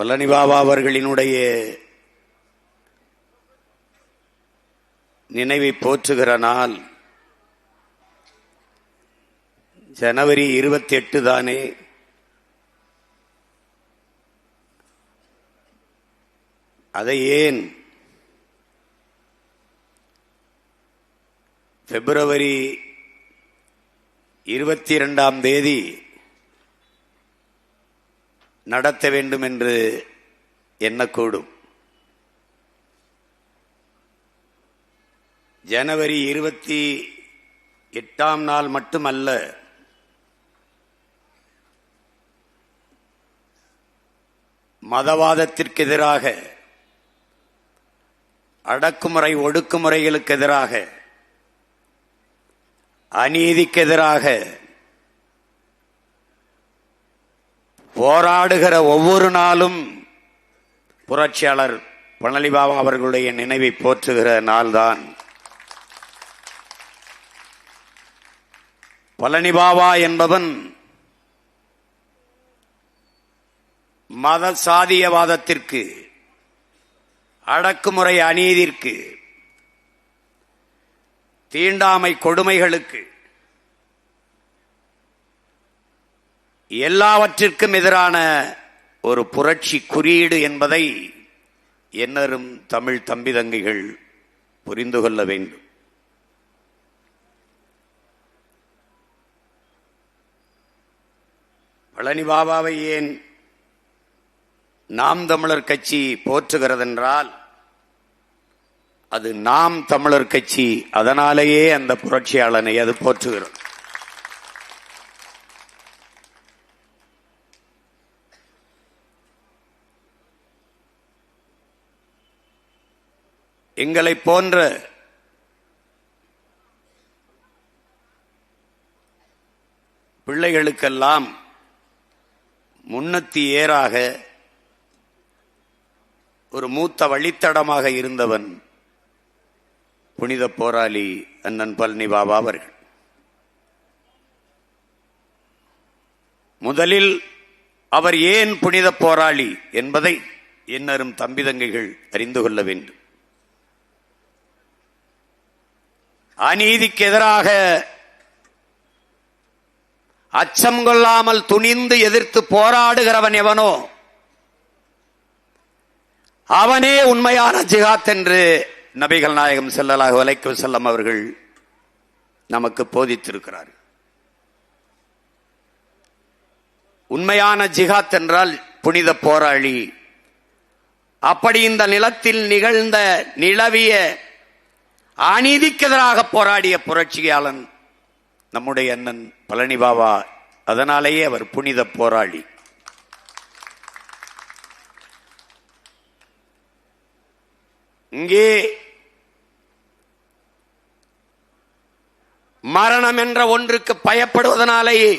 பழனி பாபா அவர்களினுடைய நினைவை போற்றுகிற நாள் ஜனவரி 28 தானே. அதை ஏன் பிப்ரவரி 22ஆம் தேதி நடத்த வேண்டும் என்று எண்ணக்கூடும். ஜனவரி 28ஆம் நாள் மட்டுமல்ல, மதவாதத்திற்கு எதிராக, அடக்குமுறை ஒடுக்குமுறைகளுக்கு எதிராக, அநீதிக்கு எதிராக போராடுகிற ஒவ்வொரு நாளும் புரட்சியாளர் பழனி பாபா அவர்களுடைய நினைவை போற்றுகிற நாள்தான். பழனி பாபா என்பவன் மத சாதியவாதத்திற்கு, அடக்குமுறை அநீதிற்கு, தீண்டாமை கொடுமைகளுக்கு, எல்லாவற்றிற்கும் எதிரான ஒரு புரட்சி குறியீடு என்பதை எண்ணரும் தமிழ் தம்பி தங்கைகள் புரிந்து கொள்ள வேண்டும். பழனி பாபாவை ஏன் நாம் தமிழர் கட்சி போற்றுகிறதென்றால், அது நாம் தமிழர் கட்சி, அதனாலேயே அந்த புரட்சியாளனை அது போற்றுகிறது. எங்களை போன்ற பிள்ளைகளுக்கெல்லாம் முன்னத்தி ஏறாக ஒரு மூத்த வழித்தடமாக இருந்தவன் புனித போராளி அண்ணன் பழனி பாபா அவர்கள். முதலில் அவர் ஏன் புனித போராளி என்பதை எண்ணரும் தம்பி தங்கைகள் அறிந்து கொள்ள வேண்டும். அநீதிக்கு எதிராக அச்சம் கொள்ளாமல் துணிந்து எதிர்த்து போராடுகிறவன் எவனோ அவனே உண்மையான ஜிஹாத் என்று நபிகள் நாயகம் ஸல்லல்லாஹு அலைஹி வஸல்லம் அவர்கள் நமக்கு போதித்திருக்கிறார். உண்மையான ஜிஹாத் என்றால் புனித போராளி. அப்படி இந்த நிலத்தில் நிகழ்ந்த நிலவிய அநீதிக்கு எதிராக போராடிய புரட்சியாளன் நம்முடைய அண்ணன் பழனி பாபா. அதனாலேயே அவர் புனித போராளி. இங்கே மரணம் என்ற ஒன்றுக்கு பயப்படுவதனாலேயே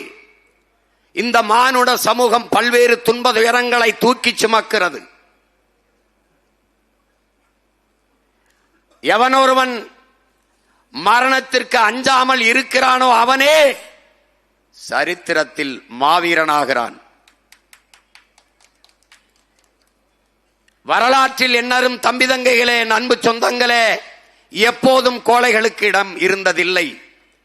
இந்த மானுட சமூகம் பல்வேறு துன்ப துயரங்களை தூக்கி சுமக்கிறது. எவனொருவன் மரணத்திற்கு அஞ்சாமல் இருக்கிறானோ அவனே சரித்திரத்தில் மாவீரனாகிறான். வரலாற்றில் எண்ணரும் தம்பி தங்கைகளே, அன்பு சொந்தங்களே, எப்போதும் கோழைகளுக்கு இடம் இருந்ததில்லை.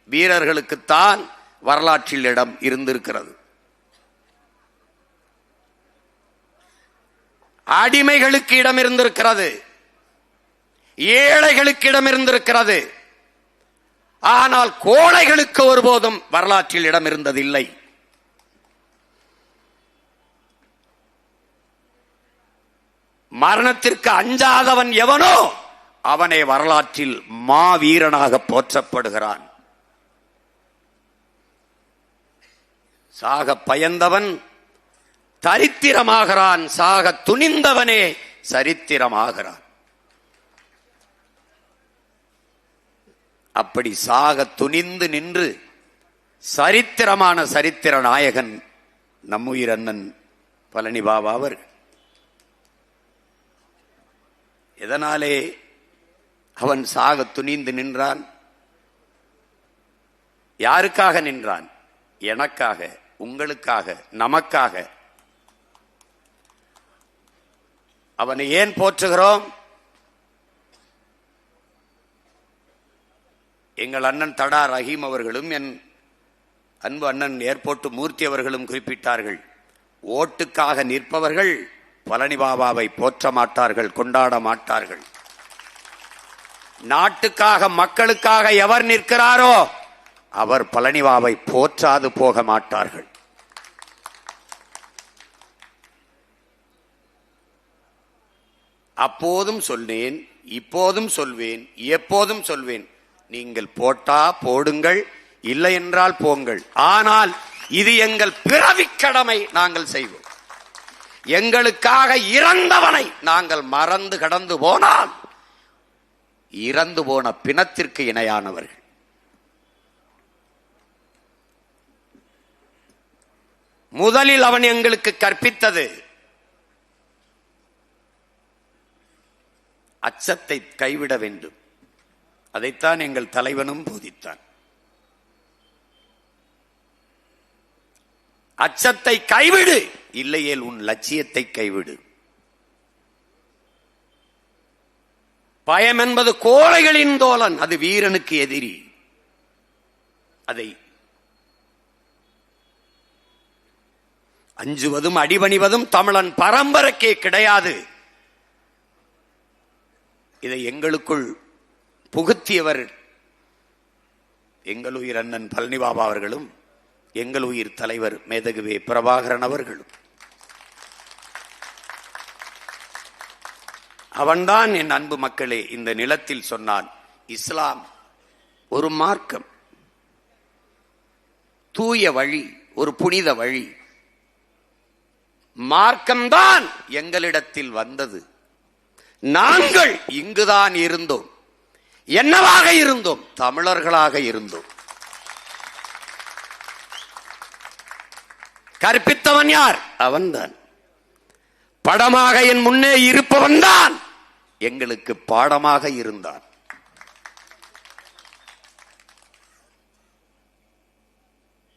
வீரர்களுக்குத்தான் வரலாற்றில் இடம் இருந்திருக்கிறது. அடிமைகளுக்கு இடம் இருந்திருக்கிறது, ஏழைகளுக்கு இடம் இருந்திருக்கிறது. ஆனால் கோழைகளுக்கு ஒருபோதும் வரலாற்றில் இடம் இருந்ததில்லை. மரணத்திற்கு அஞ்சாதவன் எவனோ அவனே வரலாற்றில் மாவீரனாக போற்றப்படுகிறான். சாக பயந்தவன் தரித்திரமாகிறான், சாக துணிந்தவனே சரித்திரமாகிறான். அப்படி சாக துணிந்து நின்று சரித்திரமான சரித்திர நாயகன் நம்முயிர் அண்ணன் பழனி பாபா அவர். எதனாலே அவன் சாக துணிந்து நின்றான்? யாருக்காக நின்றான்? எனக்காக, உங்களுக்காக, நமக்காக. அவனை ஏன் போற்றுகிறோம்? எங்கள் அண்ணன் தடா ரஹீம் அவர்களும் என் அன்பு அண்ணன் ஏர்போர்ட் மூர்த்தி அவர்களும் குறிப்பிட்டார்கள். ஓட்டுக்காக நிற்பவர்கள் பழனி பாபாவை போற்ற மாட்டார்கள், கொண்டாட மாட்டார்கள். நாட்டுக்காக மக்களுக்காக எவர் நிற்கிறாரோ அவர் பழனி பாபாவை போற்றாது போக மாட்டார்கள். அப்போதும் சொன்னேன், இப்போதும் சொல்வேன், எப்போதும் சொல்வேன், நீங்கள் போட்டா போடுங்கள், இல்லை என்றால் போங்கள். ஆனால் இது எங்கள் பிறவிக் கடமை, நாங்கள் செய்வோம். எங்களுக்காக இறந்தவனை நாங்கள் மறந்து கடந்து போனால் இறந்து போன பிணத்திற்கு இணையானவர்கள். முதலில் அவன் எங்களுக்கு கற்பித்தது அச்சத்தை கைவிட வேண்டும். அதைத்தான் எங்கள் தலைவனும் போதித்தான். அச்சத்தை கைவிடு, இல்லையேல் உன் லட்சியத்தை கைவிடு. பயம் என்பது கோழைகளின் தோழன், அது வீரனுக்கு எதிரி. அதை அஞ்சுவதும் அடிபணிவதும் தமிழன் பரம்பரைக்கே கிடையாது. இதை எங்களுக்குள் புகுத்தியவர் எங்கள் உயிர் அண்ணன் பழனி பாபா அவர்களும் எங்கள் உயிர் தலைவர் மேதகுவே பிரபாகரன் அவர்களும். அவன்தான் என் அன்பு மக்களே இந்த நிலத்தில் சொன்னான், இஸ்லாம் ஒரு மார்க்கம், தூய வழி, ஒரு புனித வழி. மார்க்கம்தான் எங்களிடத்தில் வந்தது. நாங்கள் இங்குதான் இருந்தோம். என்னவாக இருந்தோம்? தமிழர்களாக இருந்தோம். கற்பித்தவன் யார்? அவன்தான். படமாக என் முன்னே இருப்பவன் தான் எங்களுக்கு பாடமாக இருந்தான்.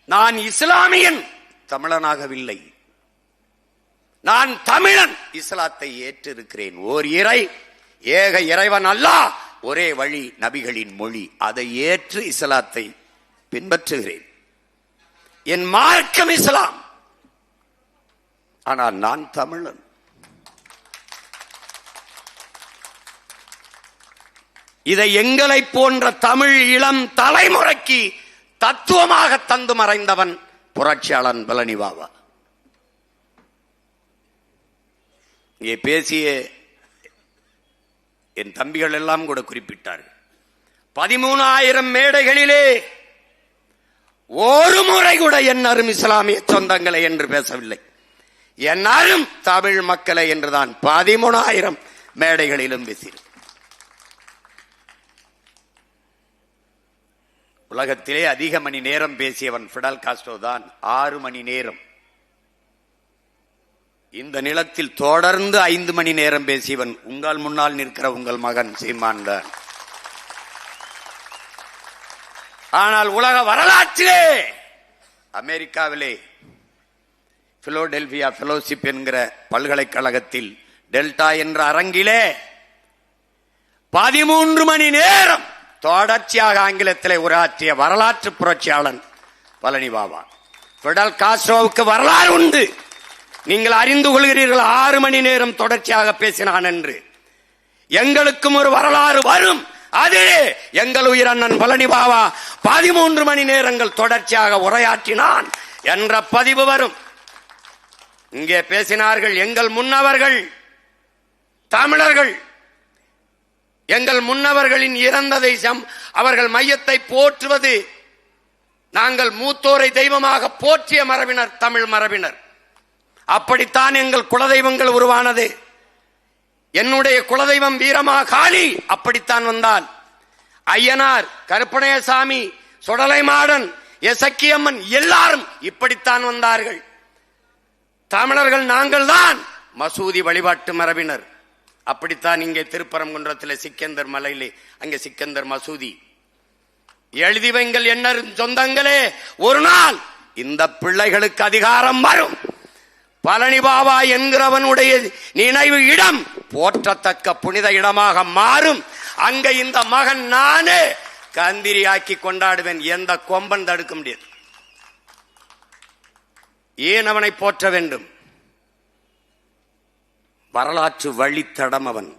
நான் இஸ்லாமியன், தமிழனாகவில்லை. நான் தமிழன், இஸ்லாத்தை ஏற்றிருக்கிறேன். ஓர் இறை, ஏக இறைவன் அல்லாஹ், ஒரே வழி, நபிகளின் மொழி, அதை ஏற்று இஸ்லாத்தை பின்பற்றுகிறேன். என் மார்க்கம் இஸ்லாம். ஆனால் நான் தமிழன். இதை எங்களை போன்ற தமிழ் இளம் தலைமுறைக்கு தத்துவமாக தந்து மறைந்தவன் புரட்சியாளன் பழனி பாபா. இங்கே பேசிய என் தம்பிகள் எல்லாம் கூட குறிப்பிட்டார்கள். 13,000 மேடைகளிலே ஒரு முறை கூட என் அரும் இஸ்லாமிய சொந்தங்களை என்று பேசவில்லை. என் அரும் தமிழ் மக்களை என்றுதான் 13,000 மேடைகளிலும் பேசினார். உலகத்திலே அதிக மணி நேரம் பேசியவன் பிடல் காஸ்ட்ரோ தான், 6 மணி நேரம். இந்த நிலத்தில் தொடர்ந்து 5 மணி நேரம் பேசியவன் உங்கள் முன்னால் நிற்கிற உங்கள் மகன் சீமான் தான். ஆனால் உலக வரலாற்றிலே அமெரிக்காவிலே பிலோடெல்பியா ஃபெலோஷிப் என்கிற பல்கலைக்கழகத்தில் டெல்டா என்ற அரங்கிலே 13 மணி நேரம் தொடர்ச்சியாக ஆங்கிலத்திலே உரையாற்றிய வரலாற்று புரட்சியாளன் பழனி பாபா. பிடல் காஸ்ட்ரோவுக்கு வரலாறு உண்டு, நீங்கள் அறிந்து கொள்கிறீர்கள். 6 மணி நேரம் தொடர்ச்சியாக பேசினான் என்று. எங்களுக்கும் ஒரு வரலாறு வரும். அது எங்கள் உயிர் அண்ணன் பழனி பாபா 13 மணி நேரங்கள் தொடர்ச்சியாக உரையாற்றினான் என்ற பதிவு வரும். இங்கே பேசினார்கள் எங்கள் முன்னவர்கள் தமிழர்கள், எங்கள் முன்னவர்களின் இறந்ததை அவர்கள் மையத்தை போற்றுவது, நாங்கள் மூத்தோரை தெய்வமாக போற்றிய மரபினர் தமிழ் மரபினர். அப்படித்தான் எங்கள் குலதெய்வங்கள் உருவானது. என்னுடைய குலதெய்வம் வீரமா காளி அப்படித்தான் வந்தால், ஐயனார், கருப்பணயசாமி, சுடலை மாடன், எசக்கியம்மன் எல்லாரும் இப்படித்தான் வந்தார்கள். தமிழர்கள் நாங்கள் தான் மசூதி வழிபாட்டு மரபினர். அப்படித்தான் இங்கே திருப்பரங்குன்றத்தில் சிக்கந்தர் மலையிலே அங்கே சிக்கந்தர் மசூதி. எழுதி வைங்கள் என்ன சொந்தங்களே, ஒரு நாள் இந்த பிள்ளைகளுக்கு அதிகாரம் வரும். பழனி பாபா என்கிறவனுடைய நினைவு இடம் போற்றத்தக்க புனித இடமாக மாறும். அங்க இந்த மகன் நானே கந்திரியாக்கி கொண்டாடுவேன். எந்த கொம்பன் தடுக்க முடியாது. ஏன் அவனை போற்ற வேண்டும்? வரலாற்று வழித்தடம் அவன்.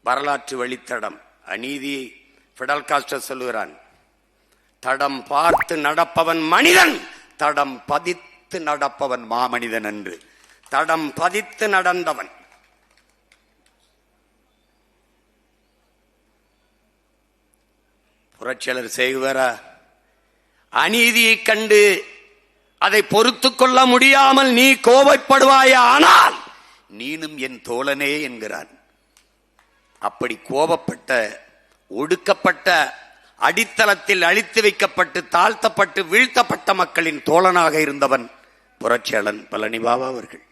வரலாற்று வழித்தடம். அநீதி பிடல் காஸ்டர் சொல்லுகிறான், தடம் பார்த்து நடப்பவன் மனிதன், தடம் பதித்து நடப்பவன் மாமனிதன் என்று. தடம் பதித்து நடந்தவன். புரட்சியாளர் சேகுவேரா அநீதியை கண்டு அதை பொறுத்துக் கொள்ள முடியாமல் நீ கோபப்படுவாயா, ஆனால் நீனும் என் தோழனே என்கிறான். அப்படி கோபப்பட்ட, ஒடுக்கப்பட்ட, அடித்தளத்தில் அழித்து வைக்கப்பட்டு, தாழ்த்தப்பட்டு, வீழ்த்தப்பட்ட மக்களின் தோழனாக இருந்தவன் புரட்சியாளன் பழனிபாபா அவர்கள்.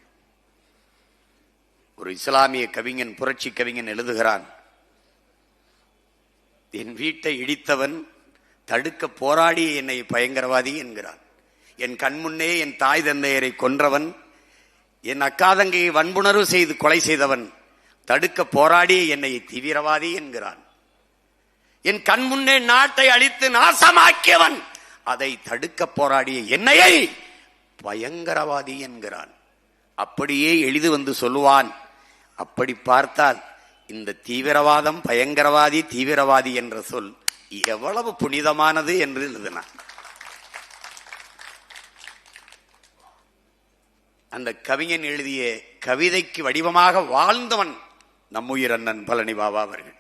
ஒரு இஸ்லாமிய கவிஞன், புரட்சி கவிஞன் எழுதுகிறான், என் வீட்டை இடித்தவன் தடுக்க போராடி என்னை பயங்கரவாதி என்கிறான். என் கண்முன்னே என் தாய் தந்தையரை கொன்றவன், என் அக்காதங்கையை வன்புணர்வு செய்து கொலை செய்தவன் தடுக்க போராடி என்னை தீவிரவாதி என்கிறான். என் கண்முன்னே நாட்டை அழித்து நாசமாக்கியவன் அதை தடுக்க போராடிய என்னையை பயங்கரவாதி என்கிறான். அப்படியே எழுதி வந்து சொல்லுவான். அப்படி பார்த்தால் இந்த தீவிரவாதம், பயங்கரவாதி, தீவிரவாதி என்ற சொல் எவ்வளவு புனிதமானது என்று எழுதினான். அந்த கவிஞன் எழுதிய கவிதைக்கு வடிவமாக வாழ்ந்தவன் நம்முயிர் அண்ணன் பழனிபாபா அவர்கள்.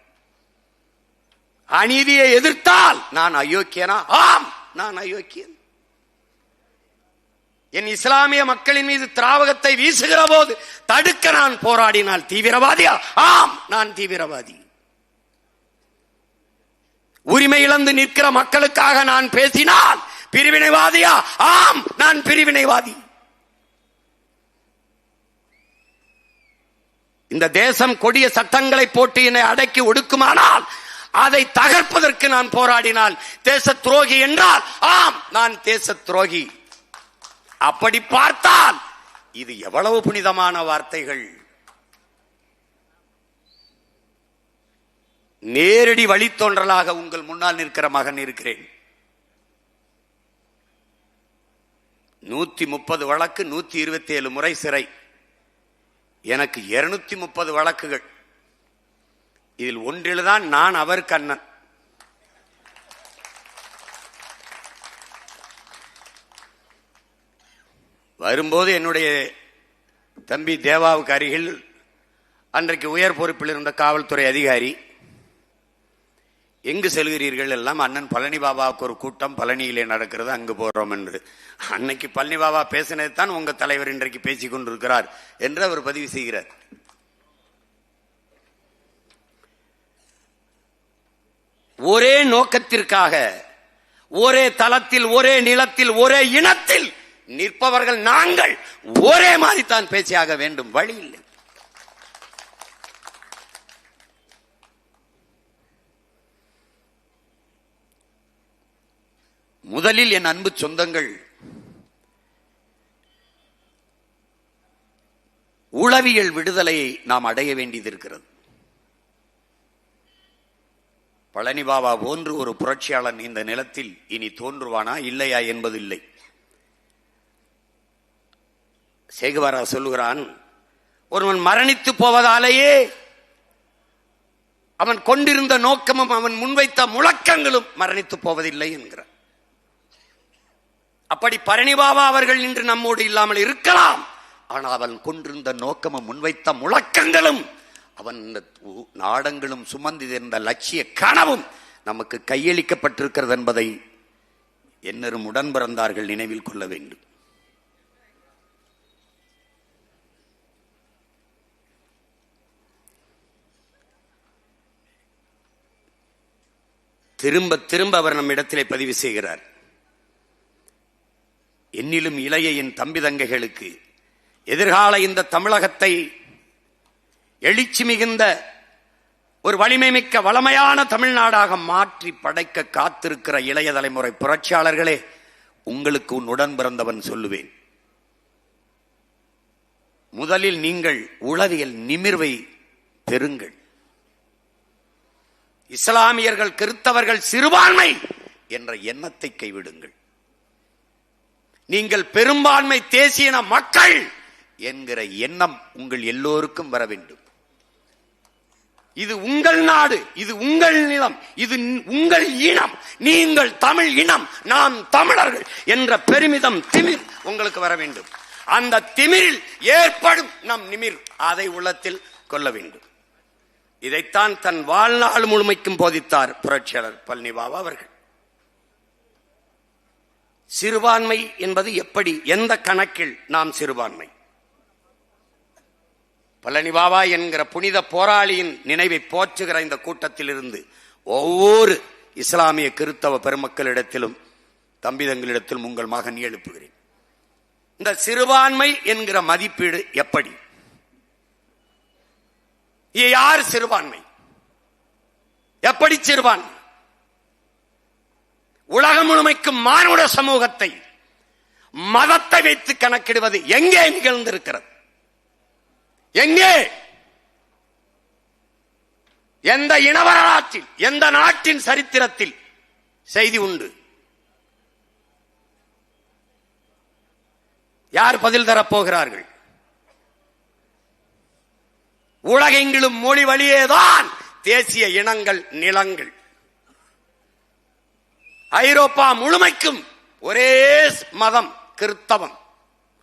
அநீதியை எதிர்த்தால் நான் அயோக்கியனா? ஆம், நான் அயோக்கியன். என் இஸ்லாமிய மக்களின் மீது திராவகத்தை வீசுகிற போது தடுக்க நான் போராடினால் தீவிரவாதியா? ஆம், நான் தீவிரவாதி. உரிமை இழந்து நிற்கிற மக்களுக்காக நான் பேசினால் பிரிவினைவாதியா? ஆம், நான் பிரிவினைவாதி. இந்த தேசம் கொடிய சட்டங்களை போட்டு என்னை அடக்கி ஒடுக்குமானால் அதை தகர்ப்பதற்கு நான் போராடினால் தேச துரோகி என்றால் ஆம், நான் தேச துரோகி. அப்படி பார்த்தால் இது எவ்வளவு புனிதமான வார்த்தைகள். நேரடி வழித்தோன்றலாக உங்கள் முன்னால் நிற்கிற மகன் இருக்கிறேன். 130 வழக்கு, 127 முறை சிறை. எனக்கு 230 வழக்குகள். இதில் ஒன்றில்தான் நான் அவருக்கு அண்ணன். வரும்போது என்னுடைய தம்பி தேவாவுக்கு அருகில் அன்றைக்கு உயர் பொறுப்பில் இருந்த காவல்துறை அதிகாரி, எங்கு செல்கிறீர்கள்? எல்லாம் அண்ணன் பழனிபாபாவுக்கு ஒரு கூட்டம் பழனியிலே நடக்கிறது, அங்கு போறோம் என்று. அன்னைக்கு பழனிபாபா பேசினது தான் உங்க தலைவர் இன்றைக்கு பேசிக் கொண்டிருக்கிறார் என்று அவர் பதிவு செய்கிறார். ஒரே நோக்கத்திற்காக, ஒரே தளத்தில், ஒரே நிலத்தில், ஒரே இனத்தில் நிற்பவர்கள் நாங்கள். ஒரே மாதிரி தான் பேசியாக வேண்டும், வழி இல்லை. முதலில் என் அன்பு சொந்தங்கள், உளவியல் விடுதலையை நாம் அடைய வேண்டியது இருக்கிறது. பழனிபாபா போன்று ஒரு புரட்சியாளன் இந்த நிலத்தில் இனி தோன்றுவானா இல்லையா என்பதில்லை. சேகுவேரா சொல்லுகிறான், ஒருவன் மரணித்து போவதாலேயே அவன் கொண்டிருந்த நோக்கமும் அவன் முன்வைத்த முழக்கங்களும் மரணித்து போவதில்லை என்கிறார். அப்படி பழனிபாபா அவர்கள் இன்று நம்மோடு இல்லாமல் இருக்கலாம், ஆனால் அவன் கொண்டிருந்த நோக்கமும் முன்வைத்த முழக்கங்களும் அவன் நாடங்களும் சுமந்திருந்த லட்சிய கனவும் நமக்கு கையளிக்கப்பட்டிருக்கிறது என்பதை என்னரும் உடன் பிறந்தார்கள் நினைவில் கொள்ள வேண்டும். திரும்ப திரும்ப அவர் நம்மிடத்திலே பதிவு செய்கிறார், என்னிலும் இளைய என் தம்பி தங்கைகளுக்கு எதிர்கால இந்த தமிழகத்தை எழுச்சி மிகுந்த ஒரு வலிமை மிக்க வளமையான தமிழ்நாடாக மாற்றி படைக்க காத்திருக்கிற இளைய தலைமுறை புரட்சியாளர்களே, உங்களுக்கு உன் உடன் பிறந்தவன் சொல்லுவேன், முதலில் நீங்கள் உளவியல் நிமிர்வை பெறுங்கள். இஸ்லாமியர்கள், கிறிஸ்தவர்கள் சிறுபான்மை என்ற எண்ணத்தை கைவிடுங்கள். நீங்கள் பெரும்பான்மை தேசிய மக்கள் என்கிற எண்ணம் உங்கள் எல்லோருக்கும் வர வேண்டும். இது உங்கள் நாடு, இது உங்கள் நிலம், இது உங்கள் இனம், நீங்கள் தமிழ் இனம், நாம் தமிழர்கள் என்ற பெருமிதம், திமிர் உங்களுக்கு வர வேண்டும். அந்த திமிரில் ஏற்படும் நம் நிமிர், அதை உள்ளத்தில் கொள்ள வேண்டும். இதைத்தான் தன் வாழ்நாள் முழுமைக்கும் போதித்தார் புரட்சியாளர் பழனி பாபா அவர்கள். சிறுபான்மை என்பது எப்படி, எந்த கணக்கில் நாம் சிறுபான்மை? பழனி பாபா என்கிற புனித போராளியின் நினைவை போற்றுகிற இந்த கூட்டத்தில் இருந்து ஒவ்வொரு இஸ்லாமிய கிறிஸ்தவ பெருமக்களிடத்திலும், தம்பிதங்களிடத்திலும் உங்கள் மகன் எழுப்புகிறேன். இந்த சிறுபான்மை என்கிற மதிப்பீடு எப்படி? யார் சிறுபான்மை? எப்படி சிறுபான்மை? உலகம் முழுமைக்கும் மானுட சமூகத்தை மதத்தை வைத்து கணக்கிடுவது எங்கே நிகழ்ந்திருக்கிறது? எங்கே? எந்த இன வரலாற்றில், எந்த நாட்டின் சரித்திரத்தில் செய்தி உண்டு? யார் பதில் தரப்போகிறார்கள்? உலகெங்கிலும் மொழி வழியேதான் தேசிய இனங்கள், நிலங்கள். ஐரோப்பா முழுமைக்கும் ஒரே மதம் கிறிஸ்தவம்,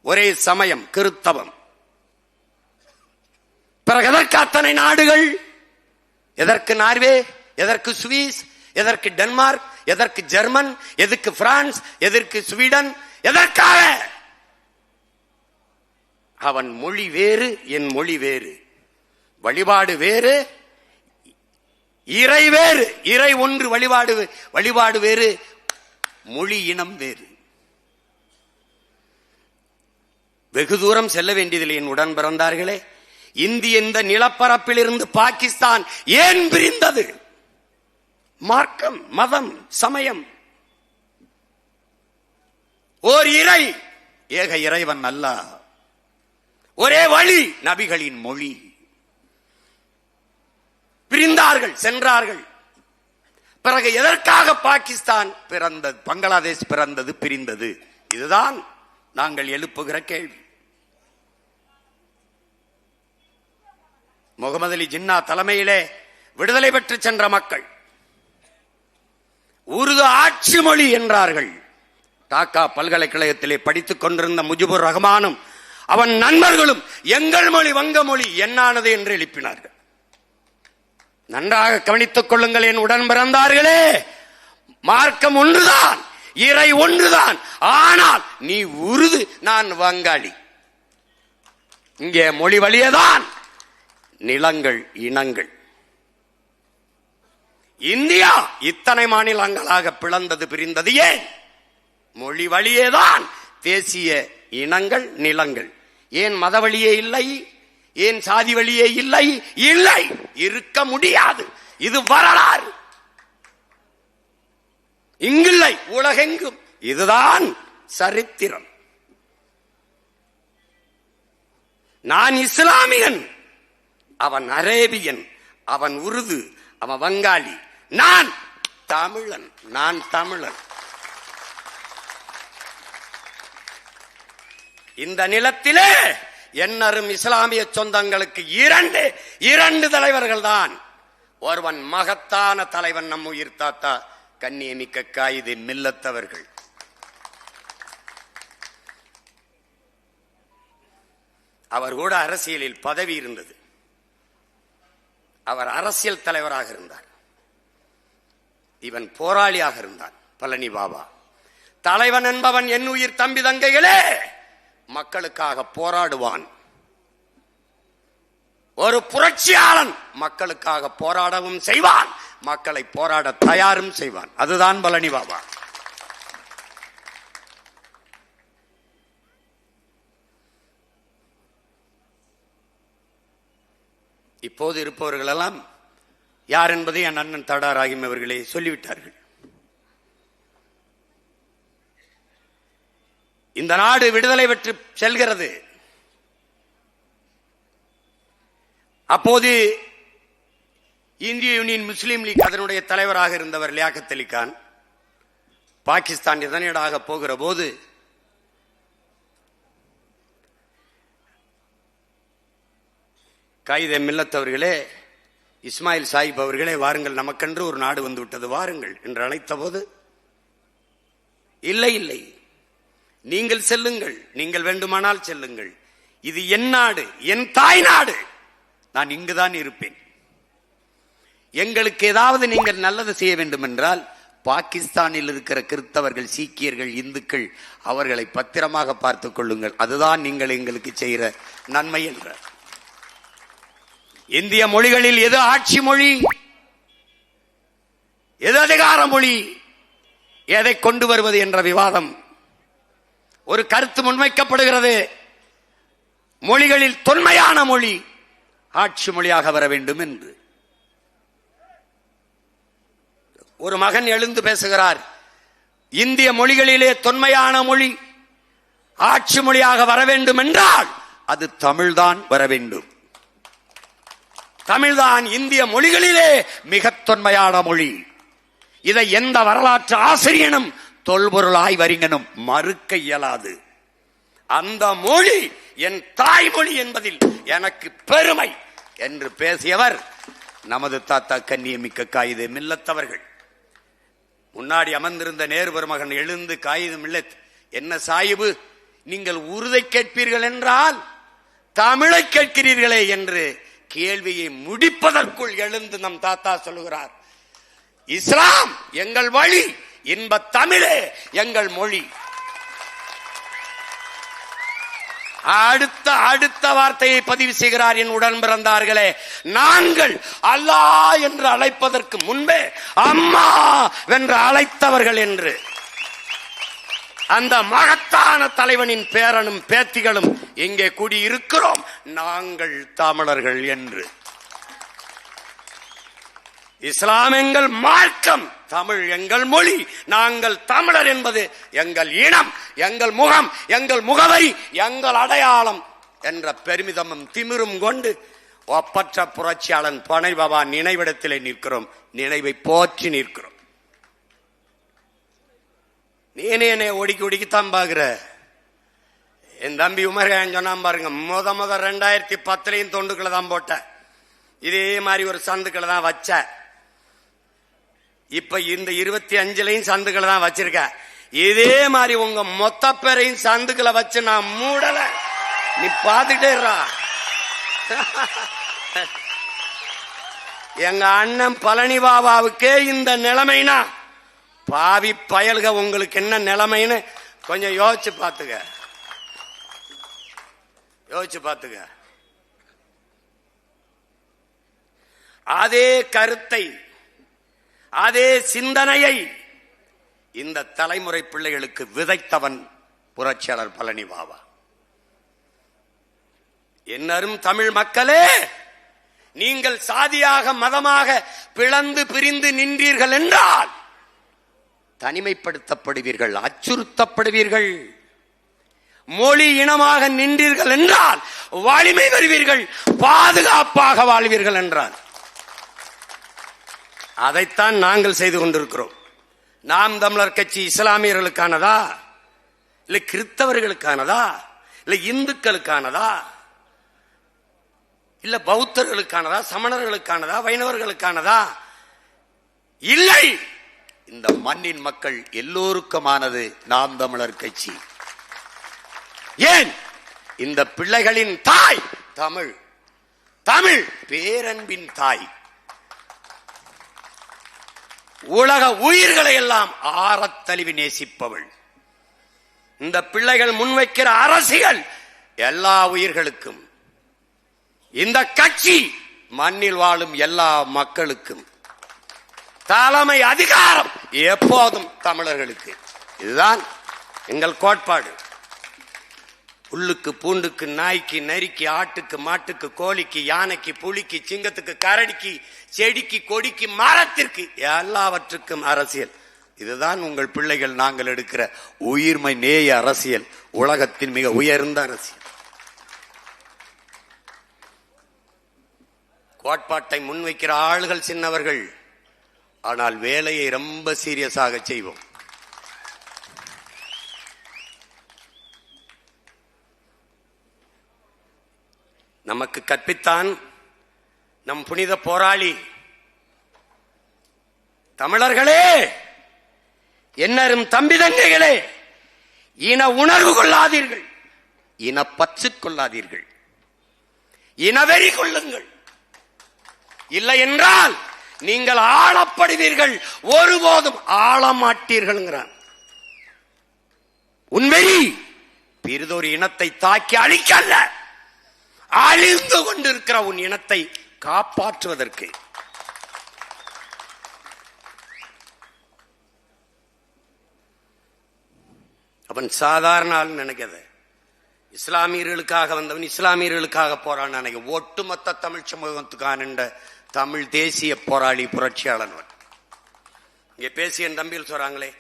ஒரே சமயம் கிறிஸ்தவம். பிறகு எதற்கு அத்தனை நாடுகள்? எதற்கு நார்வே, எதற்கு சுவிஸ், எதற்கு டென்மார்க், எதற்கு ஜெர்மன், எதற்கு பிரான்ஸ், எதற்கு ஸ்வீடன்? எதற்காக? அவன் மொழி வேறு, என் மொழி வேறு, வழிபாடு வேறு, இறை வேறு, இறை ஒன்று, வழிபாடு வேறு, மொழி இனம் வேறு. வெகு தூரம் செல்ல வேண்டியதில்லை என் உடன் பிறந்தார்களே. இந்திய இந்த நிலப்பரப்பில் இருந்து பாகிஸ்தான் ஏன் பிரிந்தது? மார்க்கம், மதம், சமயம். ஓர் இறை, ஏக இறைவன் அல்லாஹ், ஒரே வழி, நபிகளின் மொழி. பிரிந்தார்கள், சென்றார்கள். பிறகு எதற்காக பாகிஸ்தான் பிறந்தது, பங்களாதேஷ் பிறந்தது, பிரிந்தது? இதுதான் நாங்கள் எழுப்புகிற கேள்வி. முகமது அலி ஜின்னா தலைமையிலே விடுதலை பெற்று சென்ற மக்கள் உருது ஆட்சி மொழி என்றார்கள். டாக்கா பல்கலைக்கழகத்திலே படித்துக் கொண்டிருந்த முஜிபுர் ரஹ்மானும் அவன் நண்பர்களும் எங்கள் மொழி வங்க மொழி என்னானது என்று எழுப்பினார்கள். நன்றாக கவனித்துக் கொள்ளுங்கள் என் உடன் பிறந்தார்களே. மார்க்கம் ஒன்றுதான், இறை ஒன்றுதான். ஆனால் நீ உருது, நான் வங்காளி. இங்கே மொழி வழியேதான் நிலங்கள், இனங்கள். இந்தியா இத்தனை மாநிலங்களாக பிளந்தது, பிரிந்தது ஏன்? மொழி வழியேதான் தேசிய இனங்கள், நிலங்கள். ஏன் மத வழியே இல்லை? ஏன் சாதி வழியே இல்லை? இல்லை, இருக்க முடியாது. இது வரலாறு. இங்கில்லை, உலகெங்கும். இதுதான் சரித்திரம். நான் இஸ்லாமியன், அவன் அரேபியன், அவன் உருது, அவன் வங்காளி, நான் தமிழன், நான் தமிழன். இந்த நிலத்திலே என்னரும் இஸ்லாமிய சொந்தங்களுக்கு இரண்டு தலைவர்கள் தான். ஒருவன் மகத்தான தலைவன், நம் உயிர் தாத்தா கண்ணியமிக்க காயிதே மில்லத்தவர்கள். அவர் கூட அரசியலில் பதவி இருந்தது. அவர் அரசியல் தலைவராக இருந்தார். இவன் போராளியாக இருந்தான். பழனி பாபா தலைவன் என்பவன் என் உயிர் தம்பி தங்கைகளே மக்களுக்காக போராடுவான். ஒரு புரட்சியாளன் மக்களுக்காக போராடவும் செய்வான், மக்களை போராட தயாரும் செய்வான். அதுதான் பழனி பாபா. இப்போது இருப்பவர்கள் எல்லாம் யார் என்பதை என் அண்ணன் தடா ராகிம் அவர்களே சொல்லிவிட்டார்கள். இந்த நாடு விடுதலை பெற்று செல்கிறது. அப்போது இந்திய யூனியன் முஸ்லீம் லீக் அதனுடைய தலைவராக இருந்தவர் லியாகத் அலி கான் பாகிஸ்தான் இதனீடாக போகிற போது காயிதே மில்லத் அவர்களே, இஸ்மாயில் சாஹிப் அவர்களே, வாருங்கள், நமக்கென்று ஒரு நாடு வந்து விட்டது, வாருங்கள் என்று அழைத்த போது, இல்லை இல்லை, நீங்கள் செல்லுங்கள், நீங்கள் வேண்டுமானால் செல்லுங்கள், இது என் நாடு, என் தாய் நாடு, நான் இங்குதான் இருப்பேன். எங்களுக்கு ஏதாவது நீங்கள் நல்லது செய்ய வேண்டும் என்றால் பாகிஸ்தானில் இருக்கிற கிறிஸ்தவர்கள், சீக்கியர்கள், இந்துக்கள், அவர்களை பத்திரமாக பார்த்துக் கொள்ளுங்கள், அதுதான் நீங்கள் எங்களுக்கு செய்கிற நன்மை என்றார். இந்திய மொழிகளில் எது ஆட்சி மொழி, எது அதிகார மொழி, எதை கொண்டு வருவது என்ற விவாதம், ஒரு கருத்து முன்வைக்கப்படுகிறது. மொழிகளில் தொன்மையான மொழி ஆட்சி மொழியாக வர வேண்டும் என்று ஒரு மகன் எழுந்து பேசுகிறார். இந்திய மொழிகளிலே தொன்மையான மொழி ஆட்சி மொழியாக வர வேண்டும் என்றால் அது தமிழ்தான் வர வேண்டும். தமிழ்தான் இந்திய மொழிகளிலே மிக தொன்மையான மொழி. இதை எந்த வரலாற்று ஆசிரியனும் தொல்பொருள் ஆய்வறிஞனும் மறுக்க இயலாது. அந்த மொழி என் தாய்மொழி என்பதில் எனக்கு பெருமை என்று பேசியவர் நமது தாத்தா கண்ணியமிக்க காயிதே மில்லத் அவர்கள். முன்னாடி அமர்ந்திருந்த நேரு பெருமகன் எழுந்து, காயிதே மில்லத், என்ன சாயிபு, நீங்கள் உருதை கேட்பீர்கள் என்றால் தமிழை கேட்கிறீர்களே என்று கேள்வியை முடிப்பதற்குள் எழுந்து நம் தாத்தா சொல்லுகிறார், இஸ்லாம் எங்கள் வழி, இன்ப தமிழே எங்கள் மொழி. அடுத்த வார்த்தையை பதிவு செய்கிறார், என் உடன் பிறந்தார்களே, நாங்கள் அல்லாஹ் என்று அழைப்பதற்கு முன்பே அம்மா என்று அழைத்தவர்கள் என்று. அந்த மகத்தான தலைவனின் பேரனும் பேத்திகளும் இங்கே கூடியிருக்கிறோம், நாங்கள் தமிழர்கள் என்று. இஸ்லாம் எங்கள் மார்க்கம், தமிழ் எங்கள் மொழி, நாங்கள் தமிழர் என்பது எங்கள் இனம், எங்கள் முகம், எங்கள் முகவரி, எங்கள் அடையாளம் என்ற பெருமிதமும் திமிரும் கொண்டு ஒப்பற்ற புரட்சியாளன் பனை பாபா நினைவிடத்திலே நிற்கிறோம், நினைவை போற்றி நிற்கிறோம். நீனே ஒடுக்கித்தான் பாக்குற. என் தம்பி உமர்கான் சொன்னான் பாருங்க, முத 2010 தொண்டுக்களை தான் போட்ட, இதே மாதிரி ஒரு சந்துக்களை தான் வச்ச. இப்ப இந்த 25 சந்துக்களை தான் வச்சிருக்க. இதே மாதிரி உங்க மொத்த பேரையும் சந்துக்களை வச்சு நான் மூடல, நீ பாத்துட்டே இருடா. எங்க அண்ணன் பழனி பாபாவுக்கே இந்த நிலைமைனா, பாவி பயல்க உங்களுக்கு என்ன நிலைமைன்னு கொஞ்சம் யோசிச்சு பாத்துக்க. அதே கருத்தை, அதே சிந்தனையை இந்த தலைமுறை பிள்ளைகளுக்கு விதைத்தவன் புரட்சியாளர் பழனி பாபா. என்னரும் தமிழ் மக்களே, நீங்கள் சாதியாக மதமாக பிளந்து பிரிந்து நின்றீர்கள் என்றால் தனிமைப்படுத்தப்படுவீர்கள், அச்சுறுத்தப்படுவீர்கள். மொழி இனமாக நின்றீர்கள் என்றால் வலிமை பெறுவீர்கள், பாதுகாப்பாக வாழ்வீர்கள் என்றால். அதைத்தான் நாங்கள் செய்து கொண்டிருக்கிறோம். நாம் தமிழர் கட்சி இஸ்லாமியர்களுக்கானதா, இல்லை கிறிஸ்தவர்களுக்கானதா, இல்லை இந்துக்களுக்கானதா, இல்ல பௌத்தர்களுக்கானதா, சமணர்களுக்கானதா, வைணவர்களுக்கானதா? இல்லை, இந்த மண்ணின் மக்கள் எல்லோருக்குமானது நாம் தமிழர் கட்சி. ஏன்? இந்த பிள்ளைகளின் தாய் தமிழ், தமிழ் பேரன்பின் தாய். உலக உயிர்களை எல்லாம் ஆரத்தழுவி நேசிப்பவள். இந்த பிள்ளைகள் முன்வைக்கிற அரசியல் எல்லா உயிர்களுக்கும், இந்த கட்சி மண்ணில் வாழும் எல்லா மக்களுக்கும், தலைமை அதிகாரம் எப்போதும் தமிழர்களுக்கு. இதுதான் எங்கள் கோட்பாடு. புல்லுக்கு பூண்டுக்கு நாய்க்கு நரிக்கு ஆட்டுக்கு மாட்டுக்கு கோழிக்கு யானைக்கு புலிக்கு சிங்கத்துக்கு கரடிக்கு செடிக்கு கொடிக்கு மரத்திற்கு எல்லாவற்றுக்கும் அரசியல். இதுதான் உங்கள் பிள்ளைகள் நாங்கள் எடுக்கிற உயிர்மை நேய அரசியல், உலகத்தின் மிக உயர்ந்த அரசியல். கோட்பாட்டை முன்வைக்கிற ஆளுகள் சின்னவர்கள், ஆனால் வேலையை ரொம்ப சீரியஸாக செய்வோம். நமக்கு கற்பித்தான் நம் புனித போராளி. தமிழர்களே, என்னரும் தம்பி தங்கைகளே, இன உணர்வு கொள்ளாதீர்கள், இனப்பற்று கொள்ளாதீர்கள், இனவெறி கொள்ளுங்கள். இல்லை என்றால் நீங்கள் ஆளப்படுவீர்கள், ஒருபோதும் ஆளமாட்டீர்கள். உன்வெறி பிறிதொரு இனத்தை தாக்கி அழிக்கல்ல, அழிந்து கொண்டிருக்கிற உன் இனத்தை காப்பாற்றுவதற்கு. அவன் சாதாரண ஆள் நினைக்காத. இஸ்லாமியர்களுக்காக வந்தவன், இஸ்லாமியர்களுக்காக போரான் நினைக்க. ஒட்டுமொத்த தமிழ் சமூகத்துக்கான தமிழ் தேசிய போராளி, புரட்சியாளன். இங்கே பேசிய தம்பியில் சொல்றாங்களே,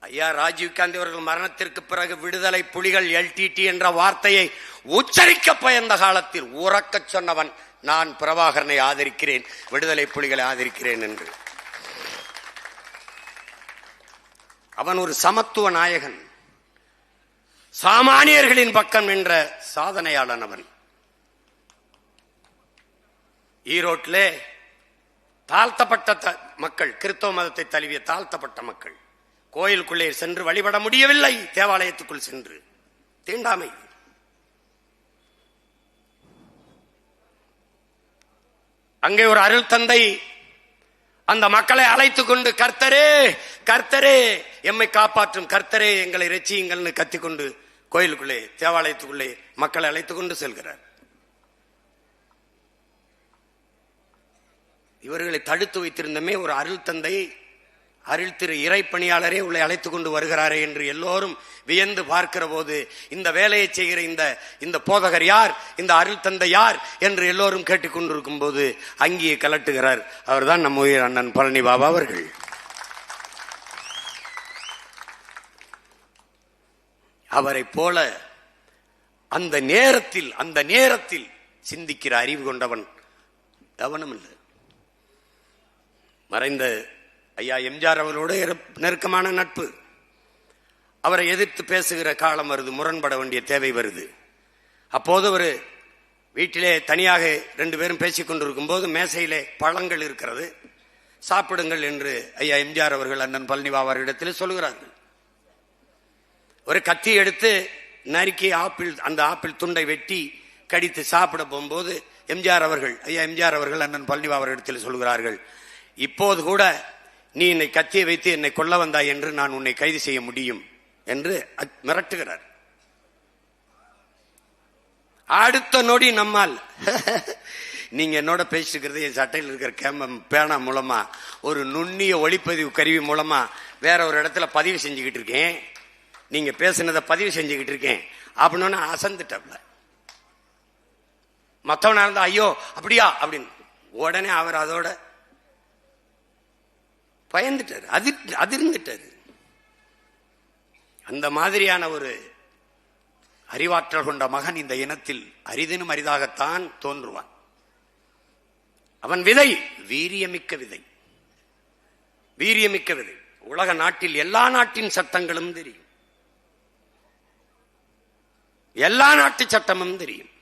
ஐயா ராஜீவ் காந்தி அவர்கள் மரணத்திற்கு பிறகு விடுதலை புலிகள் LTT என்ற வார்த்தையை உச்சரிக்க பயந்த காலத்தில் உறக்க சொன்னவன் நான் பிரபாகரனை ஆதரிக்கிறேன், விடுதலை புலிகளை ஆதரிக்கிறேன் என்று. அவன் ஒரு சமத்துவ நாயகன், சாமானியர்களின் பக்கம் என்ற சாதனையாளன். அவன் ஈரோட்டிலே தாழ்த்தப்பட்ட மக்கள், கிறிஸ்தவ மதத்தை தழுவிய தாழ்த்தப்பட்ட மக்கள் கோயிலுக்குள்ளே சென்று வழிபட முடியவில்லை, தேவாலயத்துக்குள் சென்று. தீண்டாமை. அங்கே ஒரு அருள் தந்தை அந்த மக்களை அழைத்துக் கொண்டு, கர்த்தரே கர்த்தரே எம்மை காப்பாற்றும், கர்த்தரே எங்களை இரட்சியுங்கள் கத்திக்கொண்டு கோயிலுக்குள்ளே, தேவாலயத்துக்குள்ளே மக்களை அழைத்துக் கொண்டு செல்கிறார். இவர்களை தடுத்து வைத்திருந்தமே ஒரு அருள் தந்தை, அருள் திரு இறைப்பணியாளரே உள்ளே அழைத்துக் கொண்டு வருகிறாரே என்று எல்லோரும் வியந்து பார்க்கிற போது, இந்த வேலையை செய்கிற இந்த போதகர் யார், இந்த அருள் தந்தை யார் என்று எல்லோரும் கேட்டுக்கொண்டிருக்கும் போது அங்கேயே கலட்டுகிறார். அவர்தான் நம்ம உயிர் அண்ணன் பழனி பாபா அவர்கள். அவரை போல அந்த நேரத்தில் சிந்திக்கிற அறிவு கொண்டவன் கவனம் இல்லை. மறைந்த ஐயா எம்ஜிஆர் அவர்களோடு நெருக்கமான நட்பு. அவரை எதிர்த்து பேசுகிற காலம் வருது, முரண்பட வேண்டிய தேவை வருது. அப்போது ஒரு வீட்டிலே தனியாக 2 பேரும் பேசிக் கொண்டிருக்கும் போது மேசையிலே பழங்கள் இருக்கிறது, சாப்பிடுங்கள் என்று ஐயா எம்ஜிஆர் அவர்கள் அண்ணன் பழனி பாபாவிடத்தில் சொல்கிறார்கள். ஒரு கத்தி எடுத்து நறுக்கி அந்த ஆப்பிள் துண்டை வெட்டி கடித்து சாப்பிட போகும்போது ஐயா எம்ஜிஆர் அவர்கள் அண்ணன் பழனி பாபாவிடத்தில் சொல்கிறார்கள், இப்போது கூட நீ என்னை கத்தியை வைத்து என்னை கொல்ல வந்தாய் என்று நான் உன்னை கைது செய்ய முடியும் என்று மிரட்டுகிறார். அடுத்த நொடி நம்மால் நீங்க என்னோட பேசிக்கிறது என் சட்டையில் இருக்கிற பேனா மூலமா, ஒரு நுண்ணிய ஒளிப்பதிவு கருவி மூலமா வேற ஒரு இடத்துல பதிவு செஞ்சுக்கிட்டு இருக்கேன், நீங்க பேசினதை பதிவு செஞ்சுக்கிட்டு இருக்கேன் அப்படின்னு அசந்துட்டப்ல. மற்றவனா இருந்தா ஐயோ அப்படியா அப்படின்னு உடனே அவர் அதோட பயந்துட்டாரு, அதிர்ந்துட்டாரு. அந்த மாதிரியான ஒரு அறிவாற்றல் கொண்ட மகன் இந்த இனத்தில் அரிதினும் அரிதாகத்தான் தோன்றுவான். அவன் விதை வீரியமிக்க விதை, வீரியமிக்க விதை. உலக நாட்டில் எல்லா நாட்டின் சட்டங்களும் தெரியும், எல்லா நாட்டு சட்டமும் தெரியும்,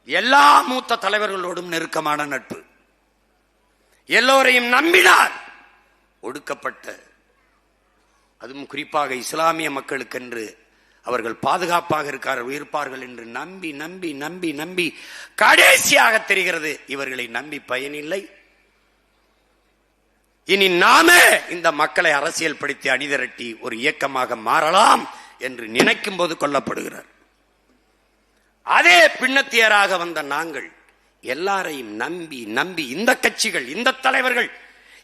எல்லா மூத்த தலைவர்களோடும் நெருக்கமான நட்பு, எல்லோரையும் நம்பினார். ஒடுக்கப்பட்ட, அதுவும் குறிப்பாக இஸ்லாமிய மக்களுக்கென்று அவர்கள் பாதுகாப்பாக இருப்பார்கள் என்று நம்பி நம்பி நம்பி நம்பி கடைசியாக தெரிகிறது இவர்களை நம்பி பயனில்லை, இனி நாமே இந்த மக்களை அரசியல் படுத்தி அணிதிரட்டி ஒரு இயக்கமாக மாறலாம் என்று நினைக்கும் போது கொல்லப்படுகிறார். அதே பின்னத்தியராக வந்த நாங்கள் எல்லாரையும் நம்பி நம்பி இந்த கட்சிகள், இந்த தலைவர்கள்,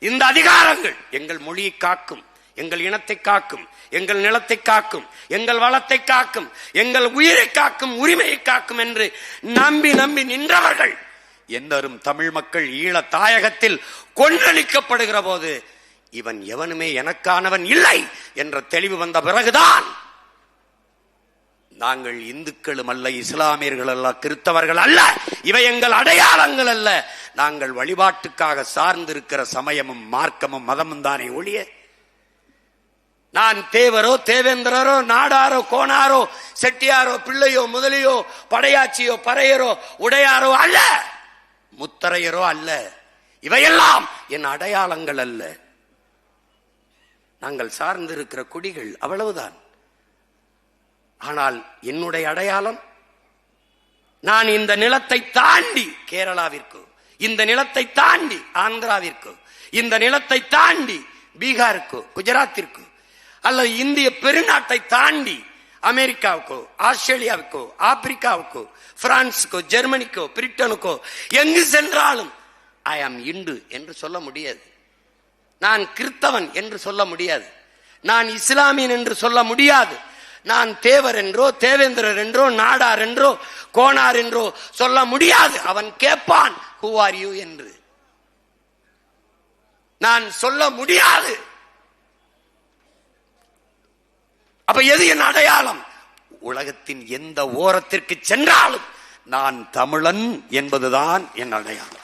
இந்த அதிகாரங்கள் எங்கள் மொழியை காக்கும், எங்கள் இனத்தை காக்கும், எங்கள் நிலத்தை காக்கும், எங்கள் வளத்தை காக்கும், எங்கள் உயிரை காக்கும், உரிமையை காக்கும் என்று நம்பி நம்பி நின்றவர்கள் எந்தரும் தமிழ் மக்கள் ஈழ தாயகத்தில் கொன்றளிக்கப்படுகிற போது இவன் எவனுமே எனக்கானவன் இல்லை என்ற தெளிவு வந்த பிறகுதான் நாங்கள் இந்துக்களும் அல்ல, இஸ்லாமியர்கள் அல்ல, கிறிஸ்தவர்கள் அல்ல. இவை எங்கள் அடையாளங்கள் அல்ல. நாங்கள் வழிபாட்டுக்காக சார்ந்திருக்கிற சமயமும் மார்க்கமும் மதமும் தானே ஒழிய நான் தேவரோ தேவேந்திரரோ நாடாரோ கோணாரோ செட்டியாரோ பிள்ளையோ முதலியோ படையாச்சியோ பறையரோ உடையாரோ அல்ல, முத்தரையரோ அல்ல. இவையெல்லாம் என் அடையாளங்கள் அல்ல. நாங்கள் சார்ந்திருக்கிற குடிகள், அவ்வளவுதான். ஆனால் என்னுடைய அடையாளம், நான் இந்த நிலத்தை தாண்டி கேரளாவிற்கு, இந்த நிலத்தை தாண்டி ஆந்திராவிற்கு, இந்த நிலத்தை தாண்டி பீகாருக்கு, குஜராத்திற்கு, அல்லது இந்திய பெருநாட்டை தாண்டி அமெரிக்காவுக்கோ ஆஸ்திரேலியாவுக்கோ ஆப்பிரிக்காவுக்கோ பிரான்ஸுக்கோ ஜெர்மனிக்கோ பிரிட்டனுக்கோ எங்கு சென்றாலும் ஐ ஆம் இந்து என்று சொல்ல முடியாது. நான் கிறிஸ்தவன் என்று சொல்ல முடியாது. நான் இஸ்லாமியன் என்று சொல்ல முடியாது. நான் தேவர் என்றோ தேவேந்திரர் என்றோ நாடார் என்றோ கோனார் என்றோ சொல்ல முடியாது. அவன் கேட்பான் who are you என்று. நான் சொல்ல முடியாது. அப்ப எது என் அடையாளம்? உலகத்தின் எந்த ஓரத்திற்கு சென்றாலும் நான் தமிழன் என்பதுதான் என் அடையாளம்.